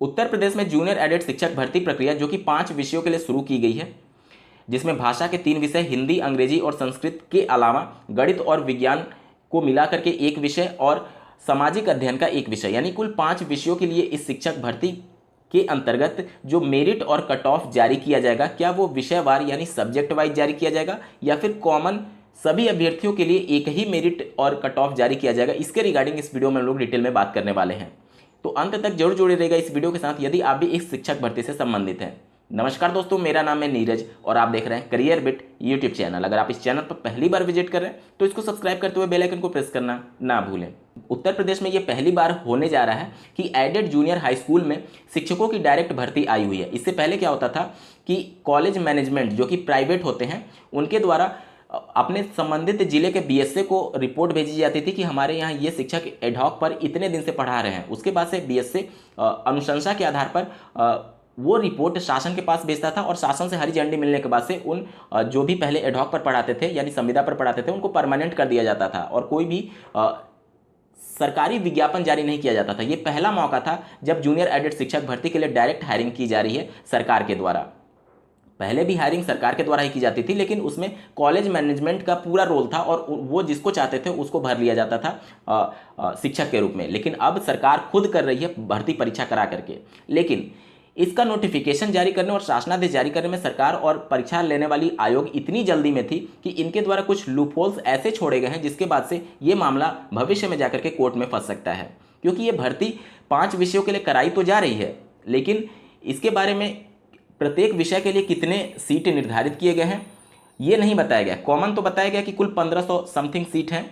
उत्तर प्रदेश में junior added शिक्षक भर्ती प्रक्रिया जो कि 5 विषयों के लिए शुरू की गई है, जिसमें भाषा के 3 विषय हिंदी, अंग्रेजी और संस्कृत के अलावा गणित और विज्ञान को मिलाकर के 1 विषय और सामाजिक अध्ययन का 1 विषय, यानी कुल 5 विषयों के लिए इस शिक्षक भर्ती के अंतर्गत जो मेरिट और कट ऑफ जारी किया जाएगा, क्या वो विषयवार यानी सब्जेक्ट वाइज जारी किया जाएगा या फिर कॉमन सभी अभ्यर्थियों के लिए एक ही मेरिट और कट ऑफ जारी किया जाएगा, इसके रिगार्डिंग इस वीडियो में हम लोग डिटेल में बात करने वाले हैं। तो अंत तक जरूर जुड़े रहेगा इस वीडियो के साथ यदि आप भी इस शिक्षक भर्ती से संबंधित हैं। नमस्कार दोस्तों, मेरा नाम है नीरज और आप देख रहे हैं करियर बिट यूट्यूब चैनल। अगर आप इस चैनल पर पहली बार विजिट कर रहे हैं तो इसको सब्सक्राइब करते हुए बेल आइकन को प्रेस करना ना भूलें। उत्तर प्रदेश में ये पहली बार होने जा रहा है कि एडेड जूनियर हाई स्कूल में शिक्षकों की डायरेक्ट भर्ती आई हुई है। इससे पहले क्या होता था कि कॉलेज मैनेजमेंट जो कि प्राइवेट होते हैं उनके द्वारा अपने संबंधित जिले के बीएसए को रिपोर्ट भेजी जाती थी कि हमारे यहाँ ये शिक्षक एडहॉक पर इतने दिन से पढ़ा रहे हैं। उसके बाद से बीएसए अनुशंसा के आधार पर वो रिपोर्ट शासन के पास भेजता था और शासन से हरी झंडी मिलने के बाद से उन जो भी पहले एडहॉक पर पढ़ाते थे यानी संविदा पर पढ़ाते थे उनको परमानेंट कर दिया जाता था और कोई भी सरकारी विज्ञापन जारी नहीं किया जाता था। ये पहला मौका था जब जूनियर एडेड शिक्षक भर्ती के लिए डायरेक्ट हायरिंग की जा रही है सरकार के द्वारा। पहले भी हायरिंग सरकार के द्वारा ही की जाती थी, लेकिन उसमें कॉलेज मैनेजमेंट का पूरा रोल था और वो जिसको चाहते थे उसको भर लिया जाता था शिक्षक के रूप में। लेकिन अब सरकार खुद कर रही है भर्ती परीक्षा करा करके, लेकिन इसका नोटिफिकेशन जारी करने और शासनादेश जारी करने में सरकार और परीक्षा लेने वाली आयोग इतनी जल्दी में थी कि इनके द्वारा कुछ लूपहोल्स ऐसे छोड़े गए हैं जिसके बाद से ये मामला भविष्य में जाकर के कोर्ट में फंस सकता है। क्योंकि ये भर्ती 5 विषयों के लिए कराई तो जा रही है, लेकिन इसके बारे में प्रत्येक विषय के लिए कितने सीट निर्धारित किए गए हैं ये नहीं बताया गया। कॉमन तो बताया गया कि कुल 1500 समथिंग सीट हैं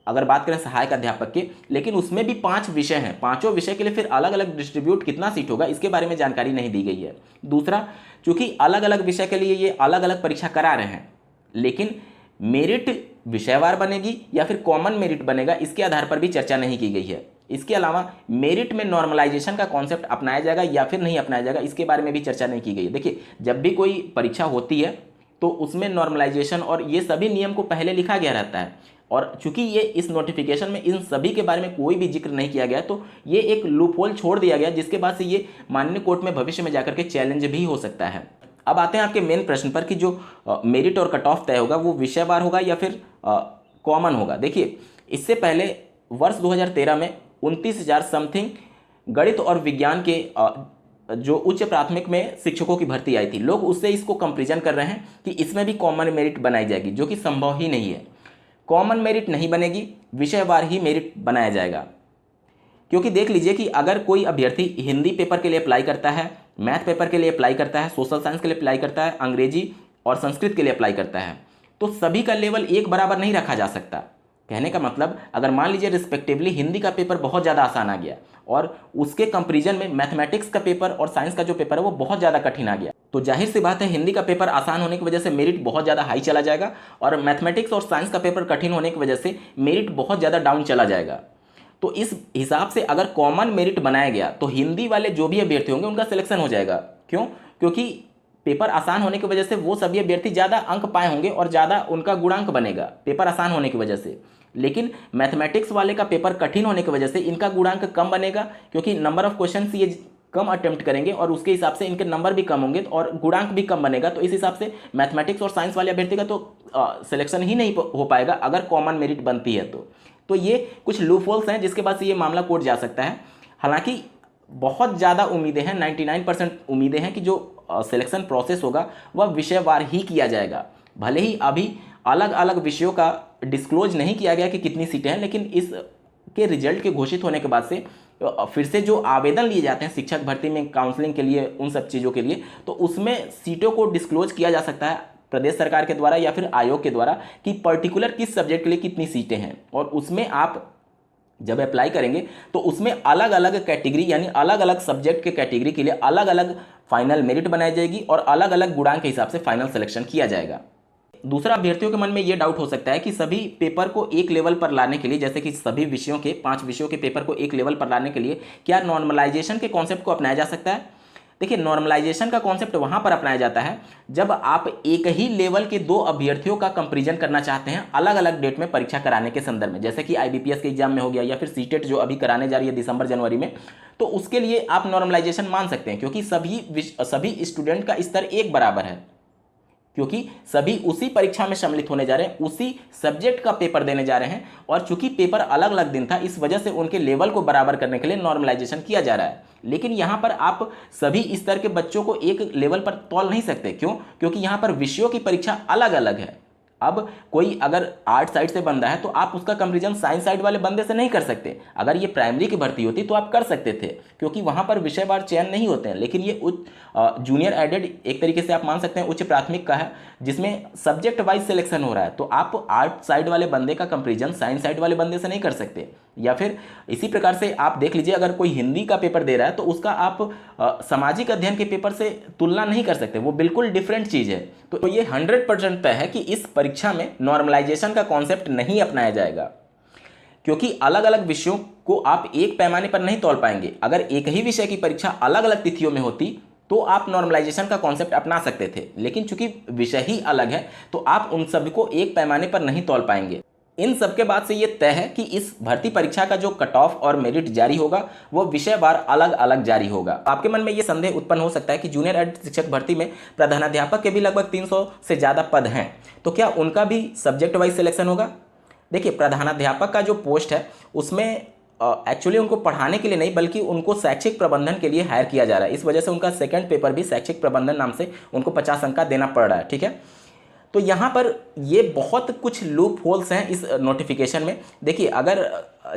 अगर बात करें सहायक अध्यापक के, लेकिन उसमें भी 5 विषय हैं। 5 विषय के लिए फिर अलग अलग डिस्ट्रीब्यूट कितना सीट होगा इसके बारे में जानकारी नहीं दी गई है। दूसरा, चूंकि अलग अलग विषय के लिए ये अलग अलग परीक्षा करा रहे हैं, लेकिन मेरिट विषयवार बनेगी या फिर कॉमन मेरिट बनेगा इसके आधार पर भी चर्चा नहीं की गई है। इसके अलावा मेरिट में नॉर्मलाइजेशन का कॉन्सेप्ट अपनाया जाएगा या फिर नहीं अपनाया जाएगा इसके बारे में भी चर्चा नहीं की गई है। देखिए, जब भी कोई परीक्षा होती है तो उसमें नॉर्मलाइजेशन और ये सभी नियम को पहले लिखा गया रहता है और चूंकि ये इस नोटिफिकेशन में इन सभी के बारे में कोई भी जिक्र नहीं किया गया तो ये एक लूपहोल छोड़ दिया गया जिसके बाद से ये माननीय कोर्ट में भविष्य में जाकर के चैलेंज भी हो सकता है। अब आते हैं आपके मेन प्रश्न पर कि जो मेरिट और कट ऑफ तय होगा वो विषयवार होगा या फिर कॉमन होगा। देखिए, इससे पहले वर्ष 2013 में 29,000 समथिंग गणित और विज्ञान के जो उच्च प्राथमिक में शिक्षकों की भर्ती आई थी। लोग उससे इसको कंपेरिजन कर रहे हैं कि इसमें भी कॉमन मेरिट बनाई जाएगी, जो कि संभव ही नहीं है। कॉमन मेरिट नहीं बनेगी, विषयवार ही मेरिट बनाया जाएगा। क्योंकि देख लीजिए कि अगर कोई अभ्यर्थी हिंदी पेपर के लिए अप्लाई करता है, मैथ पेपर के लिए अप्लाई करता है, सोशल साइंस के लिए अप्लाई करता है, अंग्रेजी और संस्कृत के लिए अप्लाई करता है, तो सभी का लेवल एक बराबर नहीं रखा जा सकता। कहने का मतलब, अगर मान लीजिए रिस्पेक्टिवली हिंदी का पेपर बहुत ज़्यादा आसान आ गया और उसके कंपेरिजन में मैथमेटिक्स का पेपर और साइंस का जो पेपर है वो बहुत ज़्यादा कठिन आ गया, तो जाहिर सी बात है हिंदी का पेपर आसान होने की वजह से मेरिट बहुत ज़्यादा हाई चला जाएगा और मैथमेटिक्स और साइंस का पेपर कठिन होने की वजह से मेरिट बहुत ज़्यादा डाउन चला जाएगा। तो इस हिसाब से अगर कॉमन मेरिट बनाया गया तो हिंदी वाले जो भी अभ्यर्थी होंगे उनका सिलेक्शन हो जाएगा। क्यों? क्योंकि पेपर आसान होने की वजह से वो सभी अभ्यर्थी ज़्यादा अंक पाए होंगे और ज़्यादा उनका गुणांक बनेगा पेपर आसान होने की वजह से। लेकिन मैथमेटिक्स वाले का पेपर कठिन होने की वजह से इनका गुणांक कम बनेगा, क्योंकि नंबर ऑफ क्वेश्चन ये कम अटेम्प्ट करेंगे और उसके हिसाब से इनके नंबर भी कम होंगे और गुणांक भी कम बनेगा। तो इस हिसाब से मैथमेटिक्स और साइंस वाले अभ्यर्थी का तो सिलेक्शन ही नहीं हो पाएगा अगर कॉमन मेरिट बनती है तो ये कुछ लूपहोल्स हैं जिसके बाद से ये मामला कोर्ट जा सकता है। हालांकि बहुत ज़्यादा उम्मीदें हैं, 99% उम्मीदें हैं कि जो सिलेक्शन प्रोसेस होगा वह विषयवार ही किया जाएगा। भले ही अभी अलग अलग विषयों का डिस्क्लोज नहीं किया गया कि कितनी सीटें हैं, लेकिन इसके रिजल्ट के घोषित होने के बाद से फिर से जो आवेदन लिए जाते हैं शिक्षक भर्ती में काउंसलिंग के लिए, उन सब चीज़ों के लिए, तो उसमें सीटों को डिस्क्लोज किया जा सकता है प्रदेश सरकार के द्वारा या फिर आयोग के द्वारा कि पर्टिकुलर किस सब्जेक्ट के लिए कितनी सीटें हैं। और उसमें आप जब अप्लाई करेंगे तो उसमें अलग अलग कैटेगरी यानी अलग अलग सब्जेक्ट के कैटेगरी के लिए अलग अलग फाइनल मेरिट बनाई जाएगी और अलग अलग गुणांक के हिसाब से फाइनल सिलेक्शन किया जाएगा। दूसरा, अभ्यर्थियों के मन में यह डाउट हो सकता है कि सभी पेपर को एक लेवल पर लाने के लिए, जैसे कि सभी विषयों के 5 विषयों के पेपर को एक लेवल पर लाने के लिए क्या नॉर्मलाइजेशन के कॉन्सेप्ट को अपनाया जा सकता है। देखिए, नॉर्मलाइजेशन का कॉन्सेप्ट वहां पर अपनाया जाता है जब आप एक ही लेवल के दो अभ्यर्थियों का कंपैरिजन करना चाहते हैं अलग अलग डेट में परीक्षा कराने के संदर्भ में, जैसे कि आईबीपीएस के एग्जाम में हो गया या फिर सीटेट जो अभी कराने जा रही है दिसंबर जनवरी में। तो उसके लिए आप नॉर्मलाइजेशन मान सकते हैं, क्योंकि सभी स्टूडेंट का स्तर एक बराबर है, क्योंकि सभी उसी परीक्षा में सम्मिलित होने जा रहे हैं, उसी सब्जेक्ट का पेपर देने जा रहे हैं, और चूंकि पेपर अलग अलग दिन था इस वजह से उनके लेवल को बराबर करने के लिए नॉर्मलाइजेशन किया जा रहा है। लेकिन यहाँ पर आप सभी स्तर के बच्चों को एक लेवल पर तौल नहीं सकते। क्यों? क्योंकि यहाँ पर विषयों की परीक्षा अलग अलग है। अब कोई अगर आर्ट साइड से बंदा है तो आप उसका कंपैरिजन साइंस साइड वाले बंदे से नहीं कर सकते। अगर ये प्राइमरी की भर्ती होती तो आप कर सकते थे, क्योंकि वहाँ पर विषयवार चयन नहीं होते हैं। लेकिन ये जूनियर एडेड एक तरीके से आप मान सकते हैं उच्च प्राथमिक का है, जिसमें सब्जेक्ट वाइज सिलेक्शन हो रहा है। तो आप आर्ट साइड वाले बंदे का कंपैरिजन साइंस साइड वाले बंदे से नहीं कर सकते। या फिर इसी प्रकार से आप देख लीजिए, अगर कोई हिंदी का पेपर दे रहा है तो उसका आप सामाजिक अध्ययन के पेपर से तुलना नहीं कर सकते, वो बिल्कुल डिफरेंट चीज़ है। तो ये 100% तय है कि इस परीक्षा में नॉर्मलाइजेशन का कॉन्सेप्ट नहीं अपनाया जाएगा, क्योंकि अलग अलग विषयों को आप एक पैमाने पर नहीं तौल पाएंगे। अगर एक ही विषय की परीक्षा अलग अलग तिथियों में होती तो आप नॉर्मलाइजेशन का कॉन्सेप्ट अपना सकते थे, लेकिन चूंकि विषय ही अलग है तो आप उन सभी को एक पैमाने पर नहीं तौल पाएंगे। इन सब के बाद से ये तय है कि इस भर्ती परीक्षा का जो कट ऑफ और मेरिट जारी होगा वो विषयवार अलग अलग जारी होगा। आपके मन में ये संदेह उत्पन्न हो सकता है कि जूनियर एडेड शिक्षक भर्ती में प्रधानाध्यापक के भी लगभग 300 से ज़्यादा पद हैं, तो क्या उनका भी सब्जेक्ट वाइज सिलेक्शन होगा? देखिए, प्रधानाध्यापक का जो पोस्ट है उसमें एक्चुअली उनको पढ़ाने के लिए नहीं बल्कि उनको शैक्षिक प्रबंधन के लिए हायर किया जा रहा है। इस वजह से उनका सेकंड पेपर भी शैक्षिक प्रबंधन नाम से उनको 50 अंक का देना पड़ रहा है। ठीक है, तो यहाँ पर ये बहुत कुछ लूप होल्स हैं इस नोटिफिकेशन में। देखिए, अगर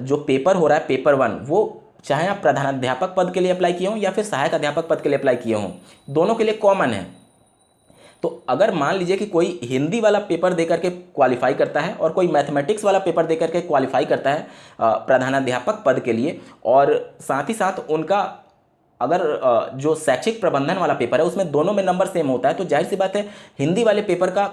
जो पेपर हो रहा है पेपर 1, वो चाहे आप प्रधानाध्यापक पद के लिए अप्लाई किए हों या फिर सहायक अध्यापक पद के लिए अप्लाई किए हों, दोनों के लिए कॉमन है। तो अगर मान लीजिए कि कोई हिंदी वाला पेपर देकर के क्वालिफाई करता है और कोई मैथमेटिक्स वाला पेपर देकर के क्वालिफाई करता है प्रधानाध्यापक पद के लिए, और साथ ही साथ उनका अगर जो शैक्षिक प्रबंधन वाला पेपर है उसमें दोनों में नंबर सेम होता है, तो जाहिर सी बात है हिंदी वाले पेपर का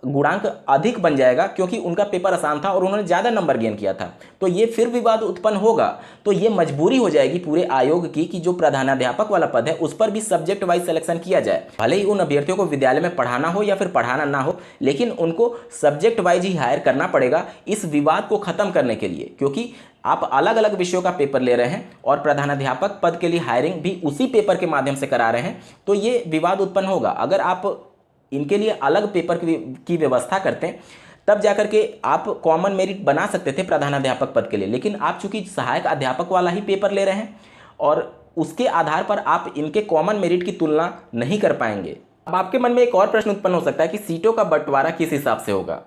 गुणांक अधिक बन जाएगा, क्योंकि उनका पेपर आसान था और उन्होंने ज़्यादा नंबर गेन किया था। तो ये फिर विवाद उत्पन्न होगा। तो ये मजबूरी हो जाएगी पूरे आयोग की कि जो प्रधानाध्यापक वाला पद है उस पर भी सब्जेक्ट वाइज सिलेक्शन किया जाए। भले ही उन अभ्यर्थियों को विद्यालय में पढ़ाना हो या फिर पढ़ाना ना हो, लेकिन उनको सब्जेक्ट वाइज ही हायर करना पड़ेगा इस विवाद को खत्म करने के लिए, क्योंकि आप अलग अलग विषयों का पेपर ले रहे हैं और प्रधानाध्यापक पद के लिए हायरिंग भी उसी पेपर के माध्यम से करा रहे हैं, तो ये विवाद उत्पन्न होगा। अगर आप इनके लिए अलग पेपर की व्यवस्था करते हैं तब जाकर के आप कॉमन मेरिट बना सकते थे प्रधानाध्यापक पद के लिए, लेकिन आप चूंकि सहायक अध्यापक वाला ही पेपर ले रहे हैं और उसके आधार पर आप इनके कॉमन मेरिट की तुलना नहीं कर पाएंगे। अब आपके मन में एक और प्रश्न उत्पन्न हो सकता है कि सीटों का बंटवारा किस हिसाब से होगा।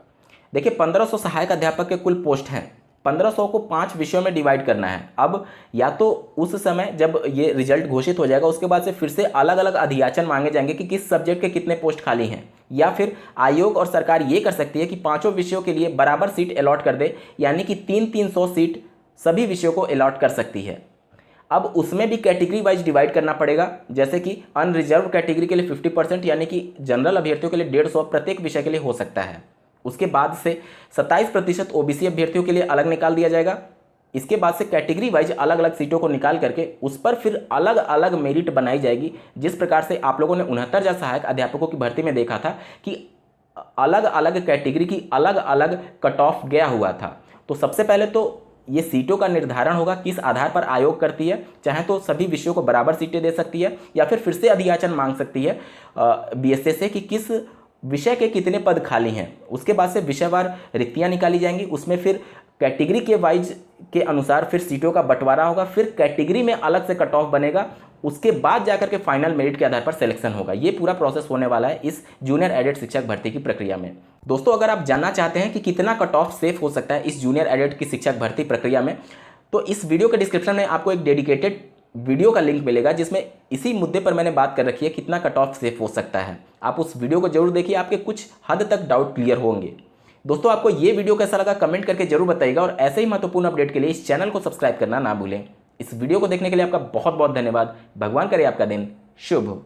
देखिए, 1500 सहायक अध्यापक के कुल पोस्ट हैं, 1500 को 5 विषयों में डिवाइड करना है। अब या तो उस समय जब ये रिजल्ट घोषित हो जाएगा उसके बाद से फिर से अलग अलग अधियाचन मांगे जाएंगे कि किस सब्जेक्ट के कितने पोस्ट खाली हैं, या फिर आयोग और सरकार ये कर सकती है कि 5 विषयों के लिए बराबर सीट अलॉट कर दे, यानी कि 300 सीट सभी विषयों को अलॉट कर सकती है। अब उसमें भी कैटेगरी वाइज डिवाइड करना पड़ेगा, जैसे कि अनरिजर्व कैटेगरी के लिए 50%, यानी कि जनरल अभ्यर्थियों के लिए 150 प्रत्येक विषय के लिए हो सकता है। उसके बाद से 27% ओबीसी अभ्यर्थियों के लिए अलग निकाल दिया जाएगा। इसके बाद से कैटेगरी वाइज अलग अलग सीटों को निकाल करके उस पर फिर अलग अलग मेरिट बनाई जाएगी। जिस प्रकार से आप लोगों ने 69 सहायक अध्यापकों की भर्ती में देखा था कि अलग अलग कैटेगरी की अलग अलग कट ऑफ गया हुआ था। तो सबसे पहले तो ये सीटों का निर्धारण होगा किस आधार पर आयोग करती है, चाहे तो सभी विषयों को बराबर सीटें दे सकती है या फिर से अधियाचन मांग सकती है बीएसएस से कि किस विषय के कितने पद खाली हैं। उसके बाद से विषयवार रिक्तियां निकाली जाएंगी, उसमें फिर कैटेगरी के वाइज के अनुसार फिर सीटों का बंटवारा होगा, फिर कैटेगरी में अलग से कट ऑफ बनेगा, उसके बाद जाकर के फाइनल मेरिट के आधार पर सिलेक्शन होगा। ये पूरा प्रोसेस होने वाला है इस जूनियर एडेड शिक्षक भर्ती की प्रक्रिया में। दोस्तों, अगर आप जानना चाहते हैं कि कितना कट ऑफ सेफ हो सकता है इस जूनियर एडेड की शिक्षक भर्ती प्रक्रिया में, तो इस वीडियो के डिस्क्रिप्शन में आपको एक डेडिकेटेड वीडियो का लिंक मिलेगा जिसमें इसी मुद्दे पर मैंने बात कर रखी है कितना कट ऑफ सेफ हो सकता है। आप उस वीडियो को जरूर देखिए, आपके कुछ हद तक डाउट क्लियर होंगे। दोस्तों, आपको ये वीडियो कैसा लगा कमेंट करके जरूर बताइएगा और ऐसे ही महत्वपूर्ण अपडेट के लिए इस चैनल को सब्सक्राइब करना ना भूलें। इस वीडियो को देखने के लिए आपका बहुत बहुत धन्यवाद। भगवान करे आपका दिन शुभ हो।